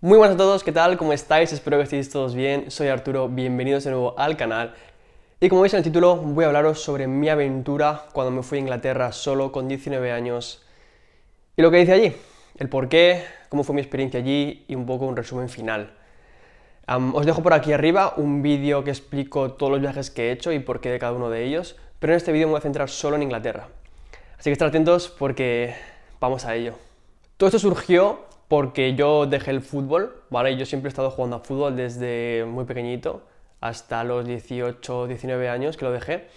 Muy buenas a todos, ¿qué tal? ¿Cómo estáis? Espero que estéis todos bien. Soy Arturo, bienvenidos de nuevo al canal. Y como veis en el título, voy a hablaros sobre mi aventura cuando me fui a Inglaterra solo con 19 años y lo que hice allí, el por qué, cómo fue mi experiencia allí y un poco un resumen final. Os dejo por aquí arriba un vídeo que explico todos los viajes que he hecho y por qué de cada uno de ellos, pero en este vídeo me voy a centrar solo en Inglaterra. Así que estar atentos porque vamos a ello. Todo esto surgió porque yo dejé el fútbol, ¿vale? Yo siempre he estado jugando a fútbol desde muy pequeñito, hasta los 18, 19 años que lo dejé.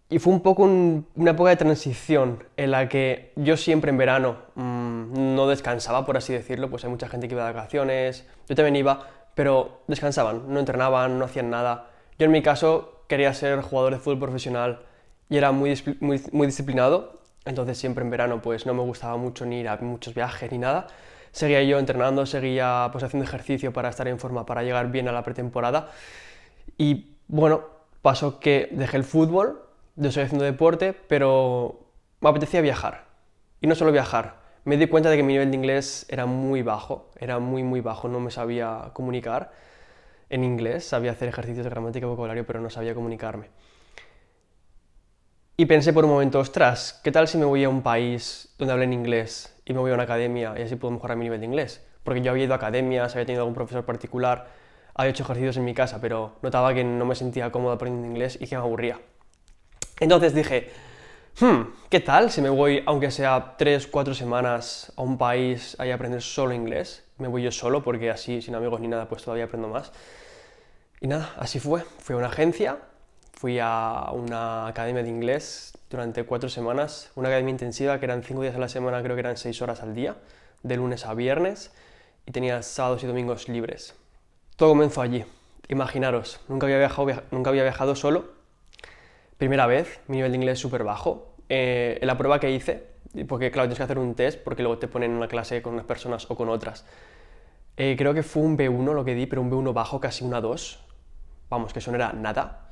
Y fue un poco una época de transición en la que yo siempre en verano no descansaba, por así decirlo, pues hay mucha gente que iba de vacaciones, yo también iba, pero descansaban, no entrenaban, no hacían nada. Yo en mi caso quería ser jugador de fútbol profesional y era muy disciplinado, entonces siempre en verano pues no me gustaba mucho ni ir a muchos viajes ni nada. Seguía yo entrenando, seguía pues haciendo ejercicio para estar en forma, para llegar bien a la pretemporada. Y bueno, pasó que dejé el fútbol, yo estoy haciendo deporte, pero me apetecía viajar. Y no solo viajar, me di cuenta de que mi nivel de inglés era muy bajo, era muy bajo, no me sabía comunicar en inglés, sabía hacer ejercicios de gramática y vocabulario, pero no sabía comunicarme. Y pensé por un momento, ostras, ¿qué tal si me voy a un país donde hablen inglés y me voy a una academia y así puedo mejorar mi nivel de inglés? Porque yo había ido a academias, había tenido algún profesor particular, había hecho ejercicios en mi casa, pero notaba que no me sentía cómodo aprendiendo inglés y que me aburría. Entonces dije, ¿qué tal si me voy, aunque sea 3, 4 semanas a un país a aprender solo inglés? Me voy yo solo porque así, sin amigos ni nada, pues todavía aprendo más. Y nada, así fue. Fui a una agencia, fui a una academia de inglés durante 4 semanas, una academia intensiva que eran 5 días a la semana, creo que eran 6 horas al día, de lunes a viernes, y tenía sábados y domingos libres. Todo comenzó allí. Imaginaros, nunca había viajado solo. Primera vez, mi nivel de inglés súper bajo. En la prueba que hice, porque claro, tienes que hacer un test porque luego te ponen en una clase con unas personas o con otras. Creo que fue un B1 lo que di, pero un B1 bajo, casi una 2. Vamos, que eso no era nada.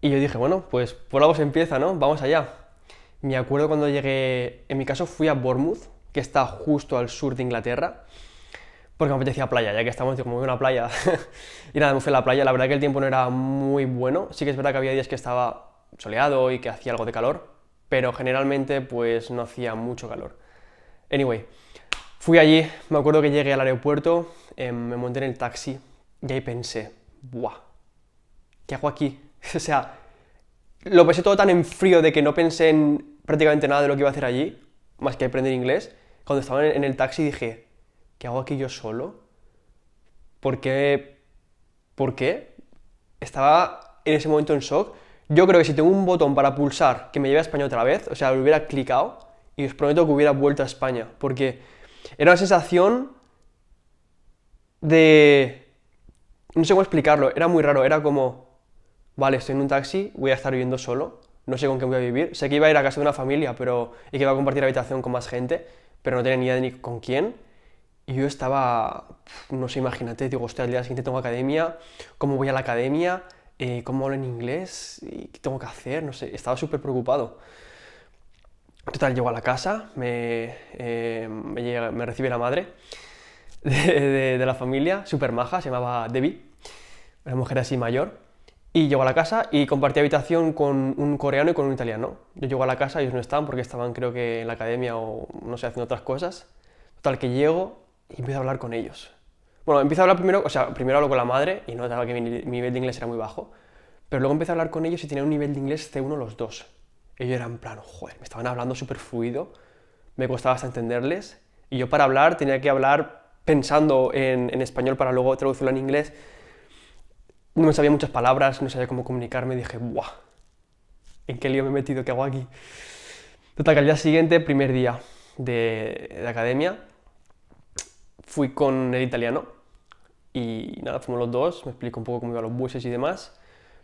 Y yo dije, bueno, pues por algo se empieza, ¿no? Vamos allá. Me acuerdo cuando llegué, en mi caso fui a Bournemouth, que está justo al sur de Inglaterra, porque me apetecía playa, ya que estamos, digo, como voy a una playa. Y nada, me fui a la playa, la verdad que el tiempo no era muy bueno, sí que es verdad que había días que estaba soleado y que hacía algo de calor, pero generalmente pues no hacía mucho calor. Anyway, fui allí, me acuerdo que llegué al aeropuerto, me monté en el taxi y ahí pensé, ¡buah! ¿Qué hago aquí? O sea, lo pensé todo tan en frío de que no pensé en prácticamente nada de lo que iba a hacer allí, más que aprender inglés. Cuando estaba en el taxi dije, ¿qué hago aquí yo solo? ¿Por qué? ¿Por qué? Estaba en ese momento en shock. Yo creo que si tengo un botón para pulsar que me lleve a España otra vez, o sea, lo hubiera clicado y os prometo que hubiera vuelto a España, porque era una sensación de... No sé cómo explicarlo, era muy raro, era como, vale, estoy en un taxi, voy a estar viviendo solo, no sé con quién voy a vivir, sé que iba a ir a casa de una familia y que iba a compartir habitación con más gente, pero no tenía ni idea de ni con quién. Y yo estaba, no sé, imagínate, digo, hostia, al día siguiente tengo academia, ¿cómo voy a la academia? ¿Cómo hablo en inglés? ¿Qué tengo que hacer? No sé, estaba súper preocupado. Total, llego a la casa, me recibe la madre de la familia, súper maja, se llamaba Debbie, una mujer así mayor, y llego a la casa y compartí habitación con un coreano y con un italiano. Yo llego a la casa, ellos no estaban porque estaban creo que en la academia o no sé, haciendo otras cosas. Total, que llego y empiezo a hablar con ellos. Bueno, empiezo a hablar primero, o sea, primero hablo con la madre y notaba que mi nivel de inglés era muy bajo, pero luego empecé a hablar con ellos y tenían un nivel de inglés C1 los dos. Ellos eran en plan, joder, me estaban hablando súper fluido, me costaba hasta entenderles, y yo para hablar tenía que hablar pensando en español para luego traducirlo en inglés. No me sabía muchas palabras, no sabía cómo comunicarme, dije, ¡buah! ¿En qué lío me he metido? ¿Qué hago aquí? Total, que al día siguiente, primer día de academia, fui con el italiano y nada, fuimos los dos, me explicó un poco cómo iban los buses y demás.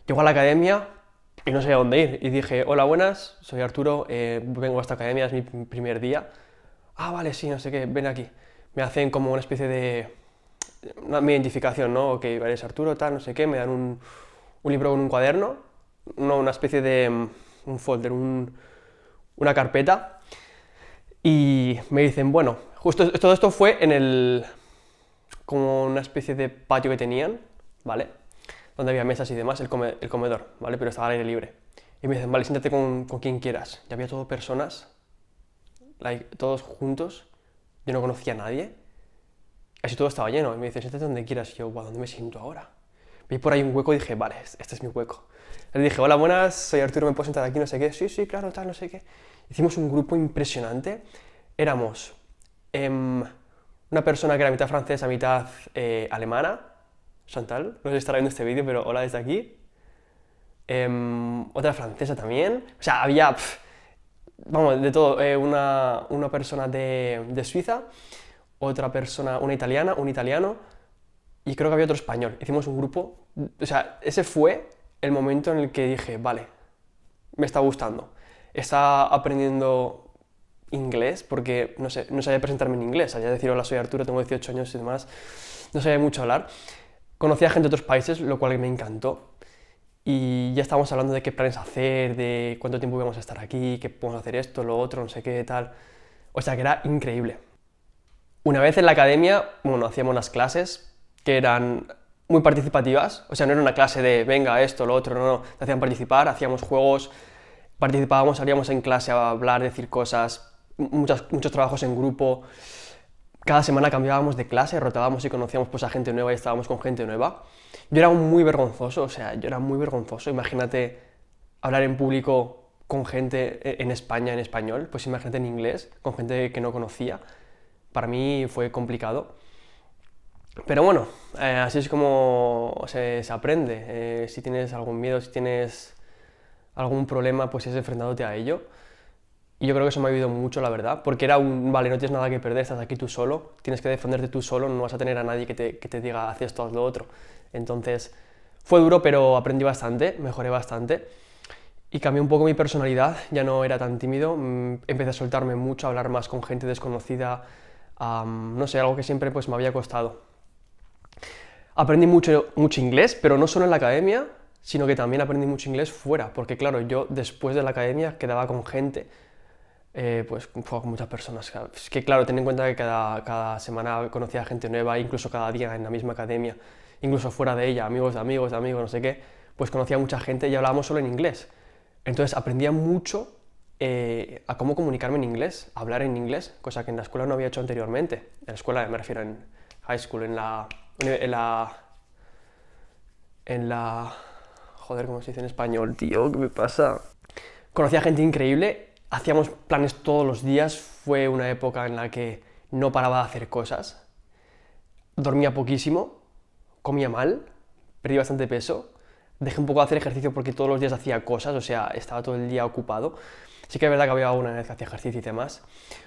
Llego a la academia y no sabía dónde ir y dije, hola, buenas, soy Arturo, vengo a esta academia, es mi primer día. Ah, vale, sí, no sé qué, ven aquí. Me hacen como una especie de... mi identificación, ¿no? Ok, vale, es Arturo, tal, no sé qué, me dan un libro con un cuaderno, no, una especie de... un folder, una carpeta. Y me dicen, bueno, Justo todo esto fue en como una especie de patio que tenían, ¿vale? Donde había mesas y demás, el comedor, ¿vale? Pero estaba al aire libre. Y me dicen, vale, siéntate con quien quieras. Y había todo personas, todos juntos, yo no conocía a nadie, casi todo estaba lleno. Y me dicen, siéntate donde quieras. Y yo, guau, ¿dónde me siento ahora? Vi por ahí un hueco y dije, vale, este es mi hueco. Le dije, hola, buenas, soy Arturo, ¿me puedo sentar aquí? No sé qué. Sí, sí, claro, tal, no sé qué. Hicimos un grupo impresionante. Éramos una persona que era mitad francesa, mitad alemana, Chantal, no sé si estará viendo este vídeo, pero hola desde aquí. Otra francesa también. O sea, había, vamos, de todo. Una persona de Suiza, otra persona, una italiana, un italiano, y creo que había otro español. Hicimos un grupo. O sea, ese fue el momento en el que dije, vale, me está gustando. Está aprendiendo inglés, porque no sé, no sabía presentarme en inglés, sabía decir hola, soy Arturo, tengo 18 años y demás, no sabía mucho hablar. Conocía gente de otros países, lo cual me encantó, y ya estábamos hablando de qué planes hacer, de cuánto tiempo íbamos a estar aquí, que podemos hacer esto, lo otro, no sé qué, tal. O sea que era increíble. Una vez en la academia, bueno, hacíamos las clases, que eran muy participativas, o sea, no era una clase de venga, esto, lo otro, no, te hacían participar, hacíamos juegos, participábamos, salíamos en clase a hablar, decir cosas, muchos trabajos en grupo. Cada semana cambiábamos de clase, rotábamos y conocíamos pues, a gente nueva y estábamos con gente nueva. Yo era muy vergonzoso, o sea, yo era muy vergonzoso. Imagínate hablar en público con gente en España en español, pues imagínate en inglés, con gente que no conocía. Para mí fue complicado. Pero bueno, así es como se aprende. Si tienes algún miedo, si tienes algún problema, pues es enfrentándote a ello. Y yo creo que eso me ha ayudado mucho, la verdad, porque era vale, no tienes nada que perder, estás aquí tú solo, tienes que defenderte tú solo, no vas a tener a nadie que te diga, haz esto, haz lo otro. Entonces, fue duro, pero aprendí bastante, mejoré bastante, y cambié un poco mi personalidad, ya no era tan tímido, empecé a soltarme mucho, a hablar más con gente desconocida, no sé, algo que siempre pues me había costado. Aprendí mucho inglés, pero no solo en la academia, sino que también aprendí mucho inglés fuera, porque claro, yo después de la academia quedaba con gente, pues con muchas personas. Es que claro, ten en cuenta que cada semana conocía gente nueva, incluso cada día en la misma academia, incluso fuera de ella, amigos de amigos de amigos, no sé qué, pues conocía a mucha gente y hablábamos solo en inglés. Entonces aprendía mucho a cómo comunicarme en inglés, a hablar en inglés, cosa que en la escuela no había hecho anteriormente. En la escuela me refiero en high school, joder, ¿cómo se dice en español, tío? ¿Qué me pasa? Conocía gente increíble, hacíamos planes todos los días, fue una época en la que no paraba de hacer cosas, dormía poquísimo, comía mal, perdí bastante peso, dejé un poco de hacer ejercicio porque todos los días hacía cosas, o sea, estaba todo el día ocupado. Sí que es verdad que había una vez que hacía ejercicio y demás.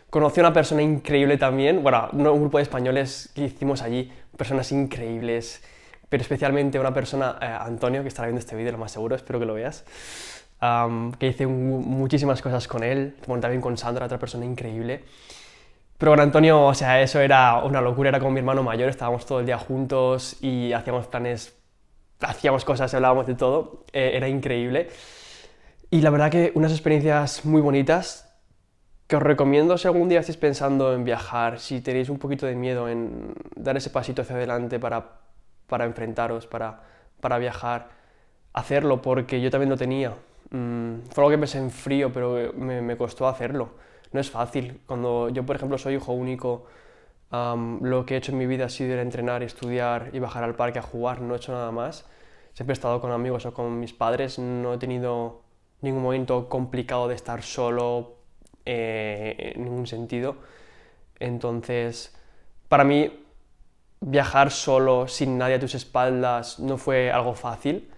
Conocí a una persona increíble también, bueno, un grupo de españoles que hicimos allí, personas increíbles, pero especialmente una persona, Antonio, que estará viendo este vídeo, lo más seguro, espero que lo veas, que hice muchísimas cosas con él, bueno, también con Sandra, otra persona increíble. Pero con Antonio, o sea, eso era una locura, era como mi hermano mayor, estábamos todo el día juntos y hacíamos planes, hacíamos cosas, hablábamos de todo, era increíble. Y la verdad que unas experiencias muy bonitas que os recomiendo si algún día estáis pensando en viajar, si tenéis un poquito de miedo en dar ese pasito hacia adelante para enfrentaros, para viajar, hacerlo, porque yo también lo tenía. Fue algo que pensé en frío, pero me costó hacerlo. No es fácil. Cuando yo, por ejemplo, soy hijo único, lo que he hecho en mi vida ha sido ir a entrenar, estudiar y bajar al parque a jugar, no he hecho nada más. Siempre he estado con amigos o con mis padres, no he tenido ningún momento complicado de estar solo en ningún sentido. Entonces, para mí, viajar solo, sin nadie a tus espaldas, no fue algo fácil,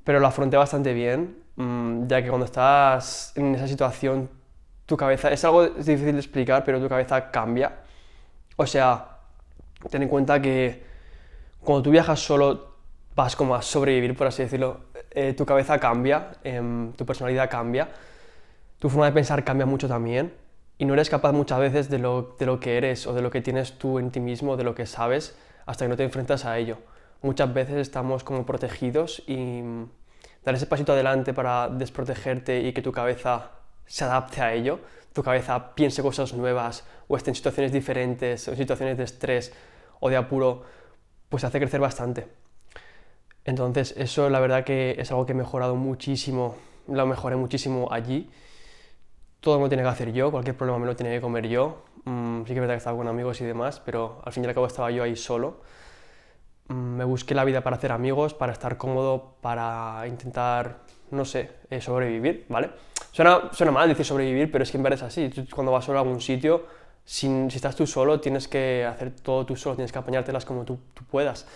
pero lo afronté bastante bien, ya que cuando estás en esa situación, tu cabeza, es algo difícil de explicar, pero tu cabeza cambia. O sea, ten en cuenta que cuando tú viajas solo, vas como a sobrevivir, por así decirlo, tu cabeza cambia, tu personalidad cambia, tu forma de pensar cambia mucho también, y no eres capaz muchas veces de lo que eres o de lo que tienes tú en ti mismo, de lo que sabes, hasta que no te enfrentas a ello. Muchas veces estamos como protegidos y dar ese pasito adelante para desprotegerte y que tu cabeza se adapte a ello, tu cabeza piense cosas nuevas o esté en situaciones diferentes o en situaciones de estrés o de apuro, pues hace crecer bastante. Entonces eso la verdad que es algo que he mejorado muchísimo, lo mejoré muchísimo allí. Todo me lo tenía que hacer yo, cualquier problema me lo tenía que comer yo. Sí que es verdad que estaba con amigos y demás, pero al fin y al cabo estaba yo ahí solo. Me busqué la vida para hacer amigos, para estar cómodo, para intentar, no sé, sobrevivir, ¿vale? Suena mal decir sobrevivir, pero es que en verdad es así. Tú, cuando vas solo a algún sitio, si estás tú solo, tienes que hacer todo tú solo, tienes que apañártelas como tú puedas.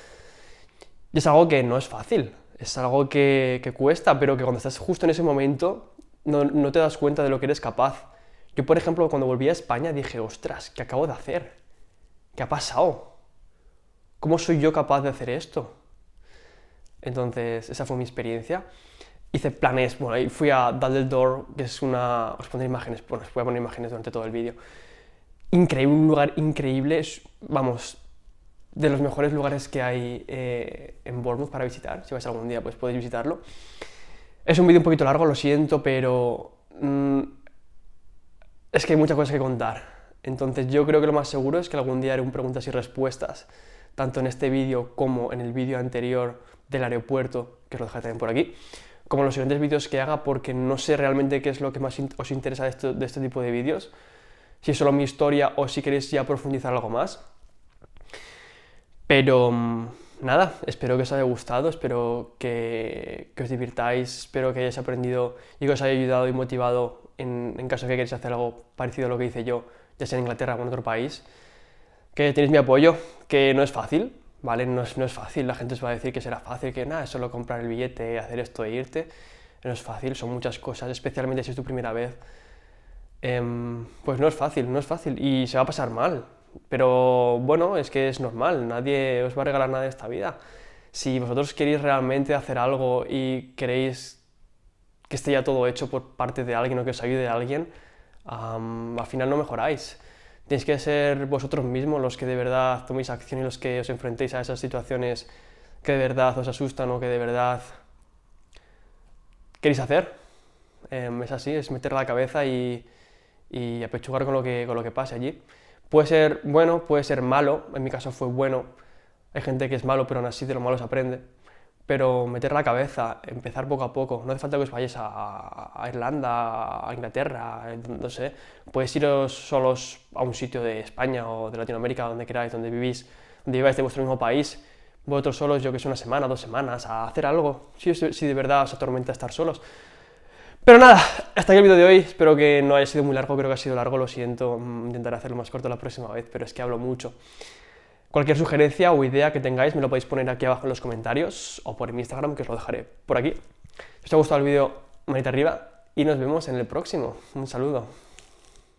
Y es algo que no es fácil, es algo que cuesta, pero que cuando estás justo en ese momento no te das cuenta de lo que eres capaz. Yo, por ejemplo, cuando volví a España dije, ostras, ¿qué acabo de hacer? ¿Qué ha pasado? ¿Cómo soy yo capaz de hacer esto? Entonces, esa fue mi experiencia. Hice planes, bueno, ahí fui a Dumbledore, que es una... Os pondré imágenes, bueno, os voy a poner imágenes durante todo el vídeo. Increíble, un lugar increíble, vamos, de los mejores lugares que hay en Bournemouth para visitar. Si vais algún día, pues podéis visitarlo. Es un vídeo un poquito largo, lo siento, pero es que hay muchas cosas que contar. Entonces yo creo que lo más seguro es que algún día haré un preguntas y respuestas, tanto en este vídeo como en el vídeo anterior del aeropuerto, que os lo dejaré también por aquí, como en los siguientes vídeos que haga, porque no sé realmente qué es lo que más os interesa de este tipo de vídeos, si es solo mi historia o si queréis ya profundizar algo más. Pero nada, espero que os haya gustado, espero que os divirtáis, espero que hayáis aprendido y que os haya ayudado y motivado en caso de que queréis hacer algo parecido a lo que hice yo, ya sea en Inglaterra o en otro país. Que tenéis mi apoyo, que no es fácil, ¿vale? No es fácil, la gente os va a decir que será fácil, que nada, es solo comprar el billete, hacer esto e irte. No es fácil, son muchas cosas, especialmente si es tu primera vez. Pues no es fácil y se va a pasar mal. Pero bueno, es que es normal, nadie os va a regalar nada de esta vida. Si vosotros queréis realmente hacer algo y queréis que esté ya todo hecho por parte de alguien o que os ayude a alguien, al final no mejoráis. Tenéis que ser vosotros mismos los que de verdad toméis acción y los que os enfrentéis a esas situaciones que de verdad os asustan o que de verdad queréis hacer. Es así, es meter la cabeza y apechugar con lo que pase allí. Puede ser bueno, puede ser malo, en mi caso fue bueno. Hay gente que es malo, pero aún así de lo malo se aprende. Pero meter la cabeza, empezar poco a poco, no hace falta que os vayáis a Irlanda, a Inglaterra, no sé. Podéis iros solos a un sitio de España o de Latinoamérica, donde queráis, donde viváis de vuestro mismo país, vosotros solos, yo que sé, una semana, 2 semanas, a hacer algo, si de verdad os atormenta estar solos. Pero nada, hasta aquí el vídeo de hoy, espero que no haya sido muy largo, creo que ha sido largo, lo siento, intentaré hacerlo más corto la próxima vez, pero es que hablo mucho. Cualquier sugerencia o idea que tengáis me lo podéis poner aquí abajo en los comentarios o por mi Instagram, que os lo dejaré por aquí. Si os ha gustado el vídeo, manita arriba y nos vemos en el próximo. Un saludo.